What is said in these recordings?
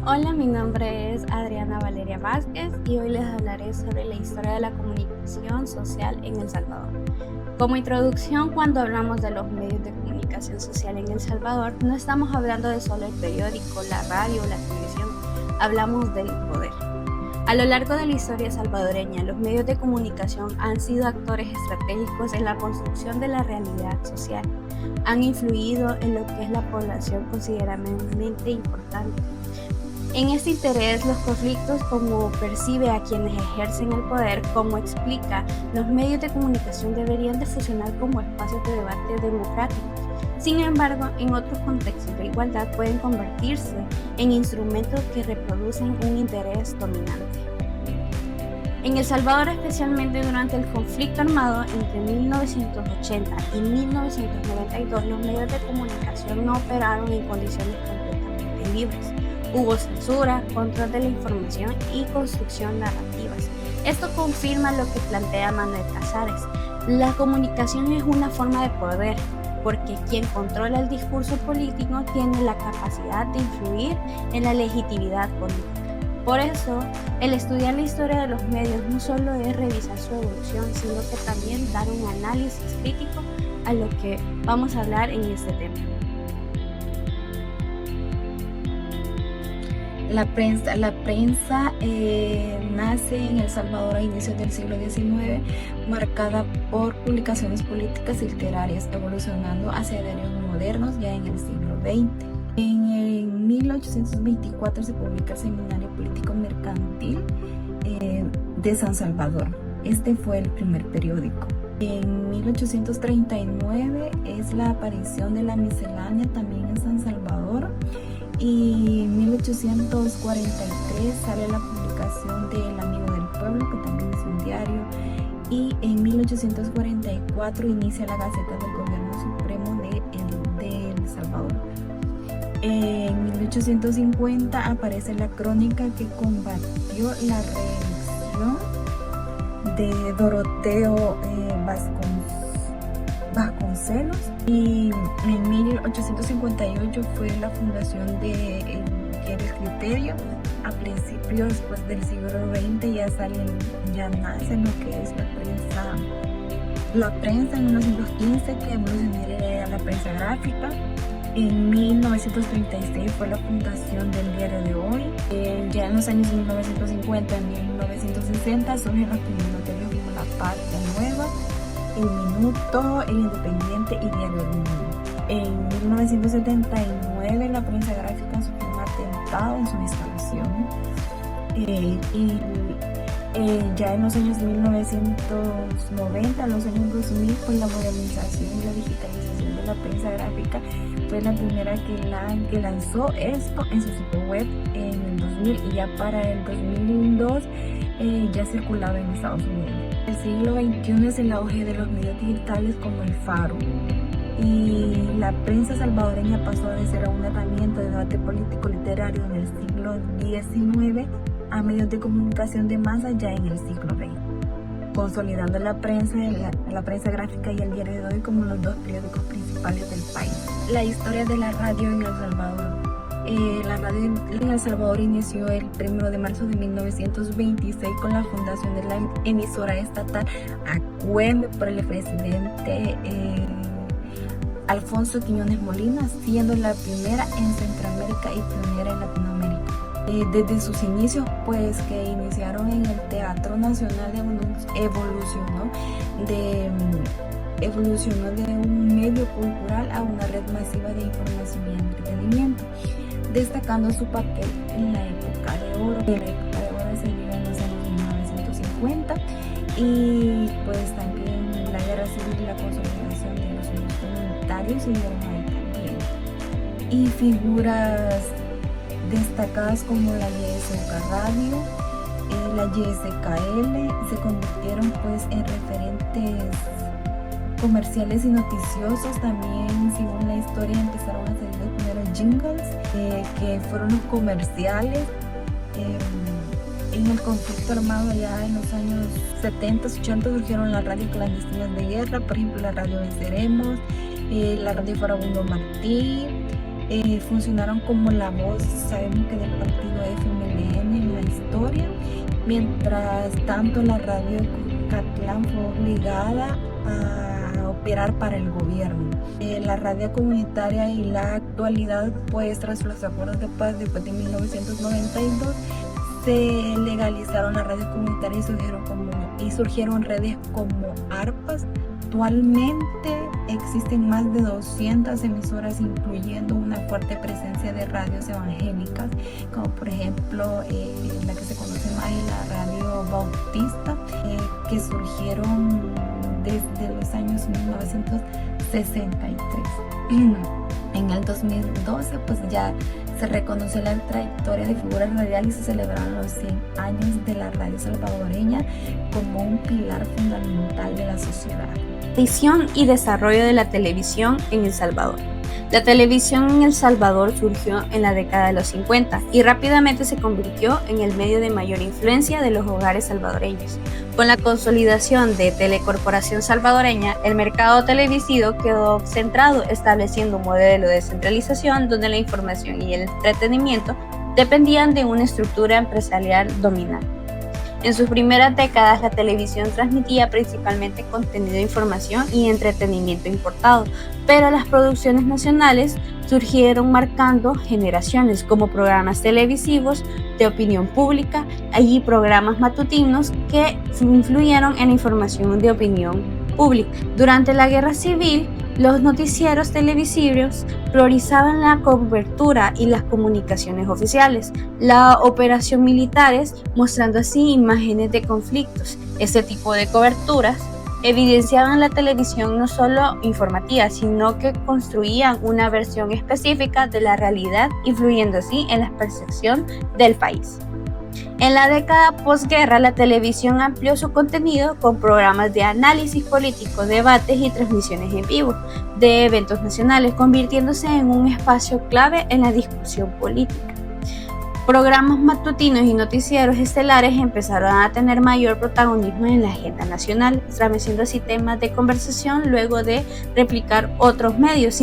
Hola, mi nombre es Adriana Valeria Vázquez y hoy les hablaré sobre la historia de la comunicación social en El Salvador. Como introducción, cuando hablamos de los medios de comunicación social en El Salvador, no estamos hablando de solo el periódico, la radio o la televisión, hablamos del poder. A lo largo de la historia salvadoreña, los medios de comunicación han sido actores estratégicos en la construcción de la realidad social. Han influido en lo que es la población considerablemente importante. En este interés, los conflictos como percibe a quienes ejercen el poder, como explica, los medios de comunicación deberían de funcionar como espacios de debate democráticos. Sin embargo, en otros contextos de igualdad pueden convertirse en instrumentos que reproducen un interés dominante. En El Salvador, especialmente durante el conflicto armado entre 1980 y 1992, los medios de comunicación no operaron en condiciones completamente libres. Hubo censura, control de la información y construcción narrativas. Esto confirma lo que plantea Manuel Casares. La comunicación es una forma de poder, porque quien controla el discurso político tiene la capacidad de influir en la legitimidad política. Por eso, el estudiar la historia de los medios no solo es revisar su evolución, sino que también dar un análisis crítico a lo que vamos a hablar en este tema. La prensa nace en El Salvador a inicios del siglo XIX, marcada por publicaciones políticas y literarias, evolucionando hacia diarios modernos ya en el siglo XX. En 1824 se publica el Seminario Político Mercantil de San Salvador. Este fue el primer periódico. En 1839 es la aparición de la miscelánea también en San Salvador. Y en 1843 sale la publicación de El Amigo del Pueblo, que también es un diario. Y en 1844 inicia la Gaceta del Gobierno Supremo de El Salvador. En 1850 aparece la crónica que combatió la reelección de Doroteo Vasconcelos, y en 1858 fue la fundación de El Criterio. A principios del siglo XX ya nace lo que es la prensa en 1915, que evolucionaría a la prensa gráfica. En 1936 fue la fundación del Diario de Hoy. Ya en los años 1950 y 1960 surgen los primeros diarios como La Patria Nueva, El Minuto, El Independiente y Diario del Mundo. En 1979 la prensa gráfica sufrió un atentado en su instalación. Ya en los años 1990, los años 2000, pues la modernización y la digitalización de la prensa gráfica fue la primera que lanzó esto en su sitio web en el 2000, y ya para el 2002 ya circulaba en Estados Unidos. El siglo XXI es el auge de los medios digitales como El Faro, y la prensa salvadoreña pasó de ser una herramienta de debate político literario en el siglo XIX a medios de comunicación de masa ya en el siglo XX, consolidando la prensa gráfica y el Diario de Hoy como los dos periódicos principales del país. La historia de la radio en El Salvador. La radio en El Salvador inició el 1 de marzo de 1926 con la fundación de la emisora estatal ACUEM por el presidente Alfonso Quiñones Molina, siendo la primera en Centroamérica y pionera en Latinoamérica. Desde sus inicios, pues que iniciaron en el Teatro Nacional, evolucionó de un medio cultural a una red masiva de información y entretenimiento, destacando su papel en la época de oro. La época de oro se dio en los años 1950, y pues también la guerra civil y la consolidación de los medios comunitarios siguieron ahí también. Y figuras destacadas como la YSK Radio, la YSKL, se convirtieron pues en referentes comerciales y noticiosos. También, según la historia, empezaron a salir los primeros jingles, que fueron los comerciales. En el conflicto armado, ya en los años 70, 80, surgieron las radios clandestinas de guerra, por ejemplo la radio Venceremos, la radio Farabundo Martí, funcionaron como la voz, sabemos que del partido FMLN en la historia. Mientras tanto, la radio Catlán fue obligada a operar para el gobierno. La radio comunitaria y la actualidad, pues tras los acuerdos de paz después de 1992, se legalizaron las radios comunitarias y surgieron redes como ARPAs. Actualmente existen más de 200 emisoras, incluyendo una fuerte presencia de radios evangélicas, como por ejemplo la que se conoce más es la Radio Bautista, que surgieron desde los años 1963. En el 2012 pues ya se reconoció la trayectoria de figuras radiales y se celebraron los 100 años de la radio salvadoreña como un pilar fundamental de la sociedad. Edición y desarrollo de la televisión en El Salvador. La televisión en El Salvador surgió en la década de los 50 y rápidamente se convirtió en el medio de mayor influencia de los hogares salvadoreños. Con la consolidación de Telecorporación Salvadoreña, el mercado televisivo quedó centrado, estableciendo un modelo de descentralización donde la información y el entretenimiento dependían de una estructura empresarial dominante. En sus primeras décadas, la televisión transmitía principalmente contenido de información y entretenimiento importado, pero las producciones nacionales surgieron marcando generaciones como programas televisivos de opinión pública y programas matutinos que influyeron en la información de opinión pública. Durante la Guerra Civil, los noticieros televisivos priorizaban la cobertura y las comunicaciones oficiales, la operación militares, mostrando así imágenes de conflictos. Este tipo de coberturas evidenciaban la televisión no solo informativa, sino que construían una versión específica de la realidad, influyendo así en la percepción del país. En la década posguerra, la televisión amplió su contenido con programas de análisis político, debates y transmisiones en vivo de eventos nacionales, convirtiéndose en un espacio clave en la discusión política. Programas matutinos y noticieros estelares empezaron a tener mayor protagonismo en la agenda nacional, estableciendo así temas de conversación luego de replicar otros medios.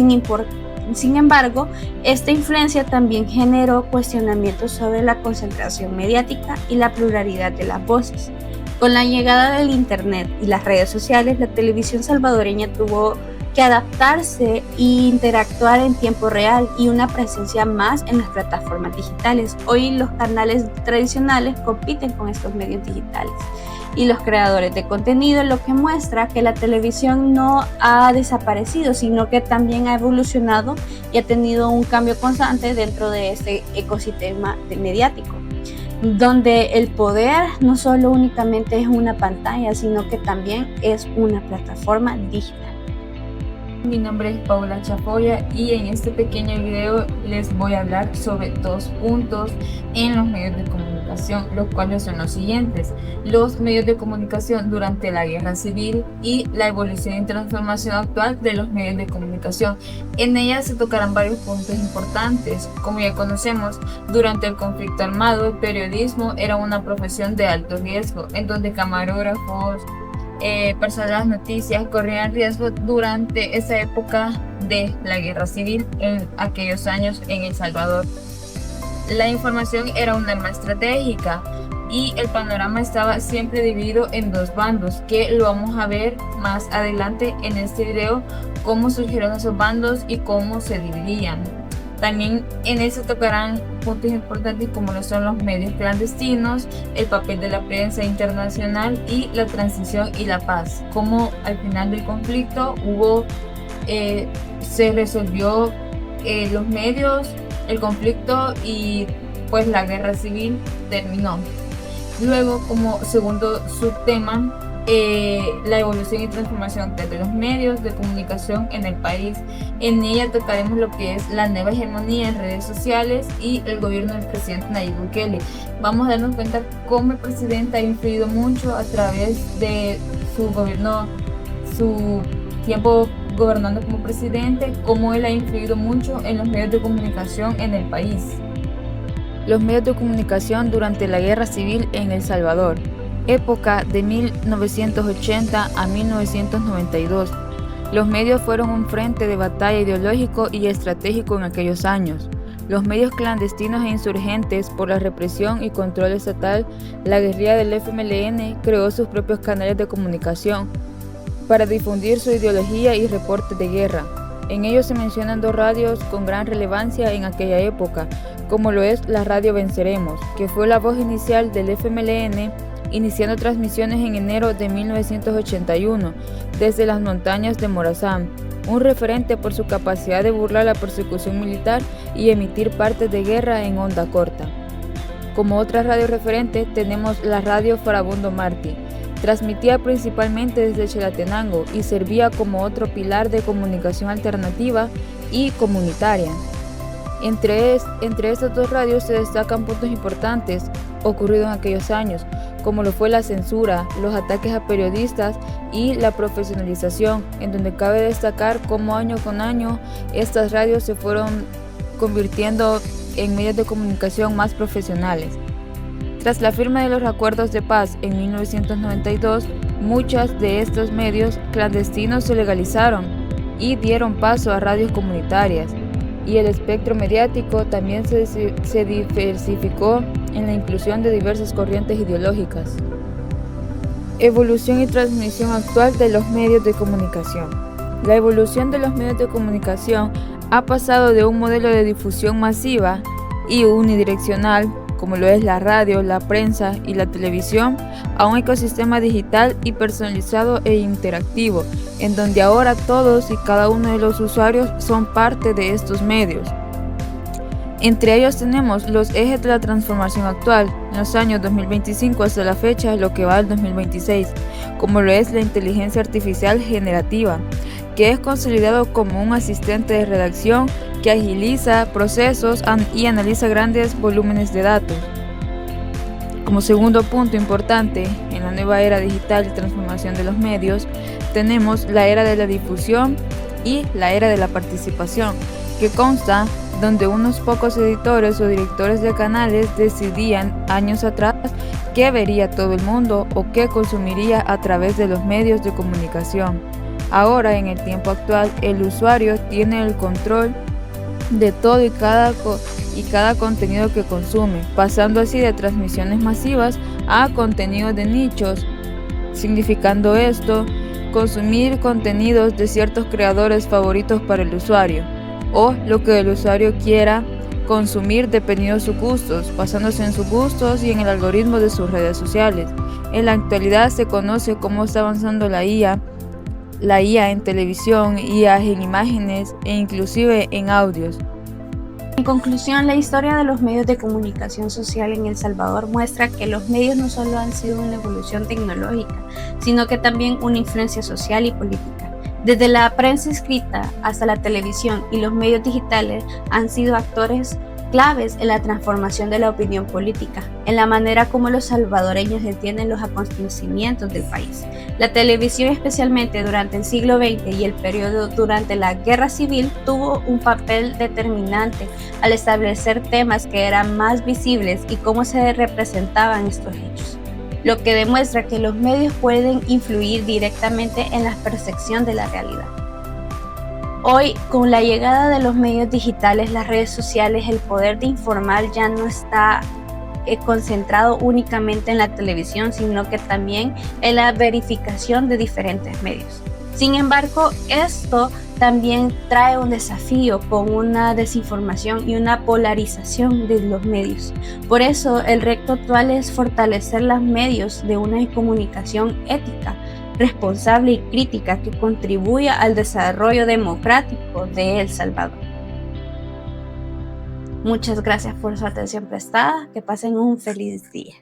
Sin embargo, esta influencia también generó cuestionamientos sobre la concentración mediática y la pluralidad de las voces. Con la llegada del Internet y las redes sociales, la televisión salvadoreña tuvo que adaptarse e interactuar en tiempo real y una presencia más en las plataformas digitales. Hoy los canales tradicionales compiten con estos medios digitales y los creadores de contenido, lo que muestra que la televisión no ha desaparecido, sino que también ha evolucionado y ha tenido un cambio constante dentro de este ecosistema mediático, donde el poder no solo únicamente es una pantalla, sino que también es una plataforma digital. Mi nombre es Paula Chafoya y en este pequeño video les voy a hablar sobre 2 puntos en los medios de comunicación, los cuales son los siguientes: los medios de comunicación durante la Guerra Civil y la evolución y transformación actual de los medios de comunicación. En ella se tocarán varios puntos importantes. Como ya conocemos, durante el conflicto armado, el periodismo era una profesión de alto riesgo, en donde camarógrafos, personas de noticias corrían riesgo durante esa época de la Guerra Civil en aquellos años en El Salvador. La información era un arma estratégica y el panorama estaba siempre dividido en 2 bandos, que lo vamos a ver más adelante en este video, cómo surgieron esos bandos y cómo se dividían. También en eso tocarán puntos importantes como lo son los medios clandestinos, el papel de la prensa internacional y la transición y la paz. Cómo al final del conflicto se resolvió los medios, el conflicto y pues la guerra civil terminó. Luego, como segundo subtema, la evolución y transformación de los medios de comunicación en el país. En ella tocaremos lo que es la nueva hegemonía en redes sociales y el gobierno del presidente Nayib Bukele. Vamos a darnos cuenta cómo el presidente ha influido mucho a través de su gobierno, su tiempo gobernando como presidente, cómo él ha influido mucho en los medios de comunicación en el país. Los medios de comunicación durante la Guerra Civil en El Salvador. Época de 1980 a 1992. Los medios fueron un frente de batalla ideológico y estratégico en aquellos años. Los medios clandestinos e insurgentes por la represión y control estatal, la guerrilla del FMLN creó sus propios canales de comunicación para difundir su ideología y reportes de guerra. En ellos se mencionan dos radios con gran relevancia en aquella época, como lo es la Radio Venceremos, que fue la voz inicial del FMLN, iniciando transmisiones en enero de 1981 desde las montañas de Morazán, un referente por su capacidad de burlar la persecución militar y emitir partes de guerra en onda corta. Como otra radio referente tenemos la Radio Farabundo Martí. Transmitía principalmente desde Chalatenango y servía como otro pilar de comunicación alternativa y comunitaria. Entre estas dos radios se destacan puntos importantes ocurridos en aquellos años, como lo fue la censura, los ataques a periodistas y la profesionalización, en donde cabe destacar cómo año con año estas radios se fueron convirtiendo en medios de comunicación más profesionales. Tras la firma de los acuerdos de paz en 1992, muchos de estos medios clandestinos se legalizaron y dieron paso a radios comunitarias, y el espectro mediático también se diversificó en la inclusión de diversas corrientes ideológicas. Evolución y transmisión actual de los medios de comunicación. La evolución de los medios de comunicación ha pasado de un modelo de difusión masiva y unidireccional, como lo es la radio, la prensa y la televisión, a un ecosistema digital y personalizado e interactivo, en donde ahora todos y cada uno de los usuarios son parte de estos medios. Entre ellos tenemos los ejes de la transformación actual, en los años 2025 hasta la fecha, lo que va al 2026, como lo es la inteligencia artificial generativa, que es consolidado como un asistente de redacción que agiliza procesos y analiza grandes volúmenes de datos. Como segundo punto importante en la nueva era digital y transformación de los medios, tenemos la era de la difusión y la era de la participación, que consta donde unos pocos editores o directores de canales decidían años atrás qué vería todo el mundo o qué consumiría a través de los medios de comunicación. Ahora, en el tiempo actual, el usuario tiene el control de todo y cada contenido que consume, pasando así de transmisiones masivas a contenidos de nichos, significando esto consumir contenidos de ciertos creadores favoritos para el usuario, o lo que el usuario quiera consumir dependiendo de sus gustos, basándose en sus gustos y en el algoritmo de sus redes sociales. En la actualidad se conoce cómo está avanzando la IA en televisión, IA en imágenes e inclusive en audios. En conclusión, la historia de los medios de comunicación social en El Salvador muestra que los medios no solo han sido una evolución tecnológica, sino que también una influencia social y política. Desde la prensa escrita hasta la televisión y los medios digitales han sido actores claves en la transformación de la opinión política, en la manera como los salvadoreños entienden los acontecimientos del país. La televisión, especialmente durante el siglo XX y el periodo durante la Guerra Civil, tuvo un papel determinante al establecer temas que eran más visibles y cómo se representaban estos hechos, lo que demuestra que los medios pueden influir directamente en la percepción de la realidad. Hoy, con la llegada de los medios digitales, las redes sociales, el poder de informar ya no está concentrado únicamente en la televisión, sino que también en la verificación de diferentes medios. Sin embargo, esto también trae un desafío con una desinformación y una polarización de los medios. Por eso, el reto actual es fortalecer los medios de una comunicación ética, responsable y crítica que contribuya al desarrollo democrático de El Salvador. Muchas gracias por su atención prestada. Que pasen un feliz día.